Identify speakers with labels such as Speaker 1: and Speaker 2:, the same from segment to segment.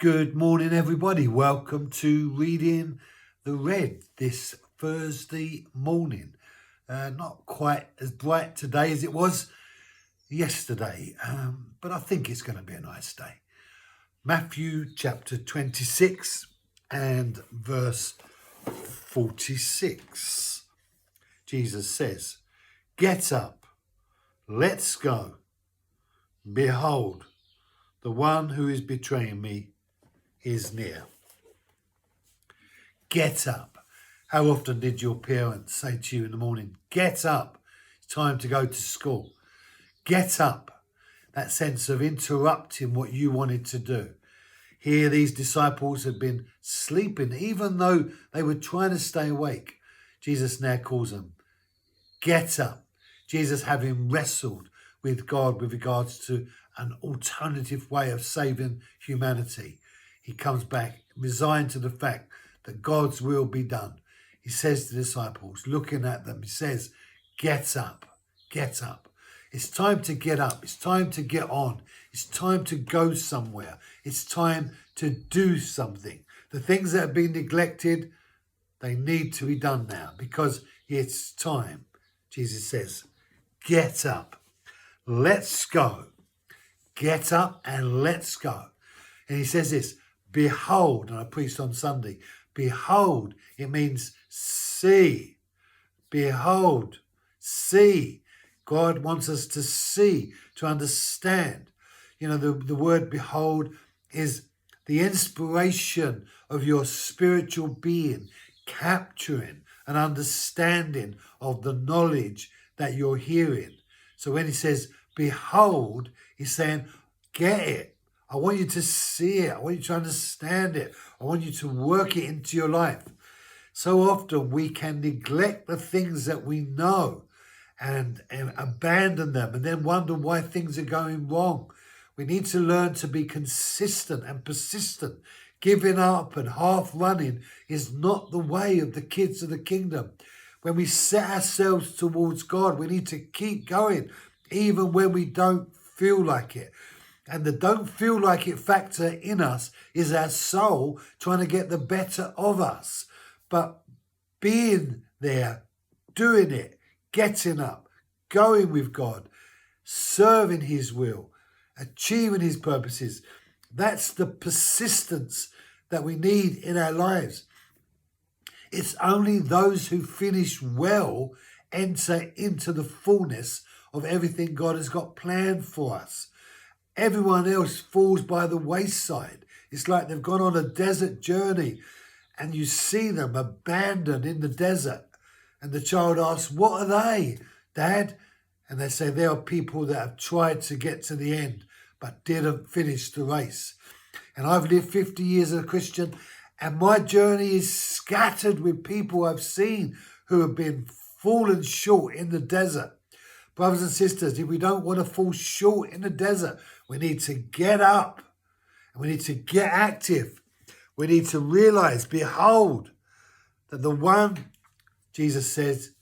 Speaker 1: Good morning, everybody. Welcome to Reading the Red this Thursday morning. Not quite as bright today as it was yesterday, but I think it's going to be a nice day. Matthew chapter 26 and verse 46. Jesus says, "Get up, let's go. Behold, the one who is betraying me is near." Get up. How often did your parents say to you in the morning, "Get up, it's time to go to school"? Get up. That sense of interrupting what you wanted to do. Here these disciples had been sleeping, even though they were trying to stay awake. Jesus now calls them, get up. Jesus, having wrestled with God with regards to an alternative way of saving humanity, he comes back resigned to the fact that God's will be done. He says to the disciples, looking at them, he says, get up, get up. It's time to get up. It's time to get on. It's time to go somewhere. It's time to do something. The things that have been neglected, they need to be done now because it's time. Jesus says, get up. Let's go. Get up and let's go. And he says this, behold, and I preached on Sunday, behold, it means see. Behold, see. God wants us to see, to understand. You know, the word behold is the inspiration of your spiritual being, capturing an understanding of the knowledge that you're hearing. So when he says, behold, he's saying, get it. I want you to see it. I want you to understand it. I want you to work it into your life. So often we can neglect the things that we know and abandon them and then wonder why things are going wrong. We need to learn to be consistent and persistent. Giving up and half running is not the way of the kids of the kingdom. When we set ourselves towards God, we need to keep going, even when we don't feel like it. And the don't feel like it factor in us is our soul trying to get the better of us. But being there, doing it, getting up, going with God, serving his will, achieving his purposes, that's the persistence that we need in our lives. It's only those who finish well enter into the fullness of everything God has got planned for us. Everyone else falls by the wayside. It's like they've gone on a desert journey and you see them abandoned in the desert. And the child asks, what are they, Dad? And they say, they are people that have tried to get to the end but didn't finish the race. And I've lived 50 years as a Christian and my journey is scattered with people I've seen who have been fallen short in the desert. Brothers and sisters, if we don't want to fall short in the desert, we need to get up and we need to get active. We need to realize, behold, that the one, Jesus says,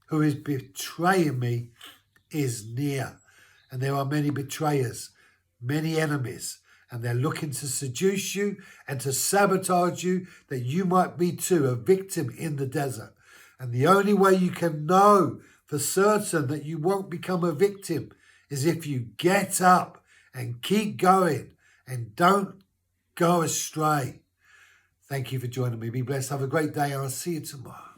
Speaker 1: who is betraying me is near. And there are many betrayers, many enemies, and they're looking to seduce you and to sabotage you, that you might be too a victim in the desert. And the only way you can know for certain that you won't become a victim is if you get up and keep going and don't go astray. Thank you for joining me. Be blessed. Have a great day and I'll see you tomorrow.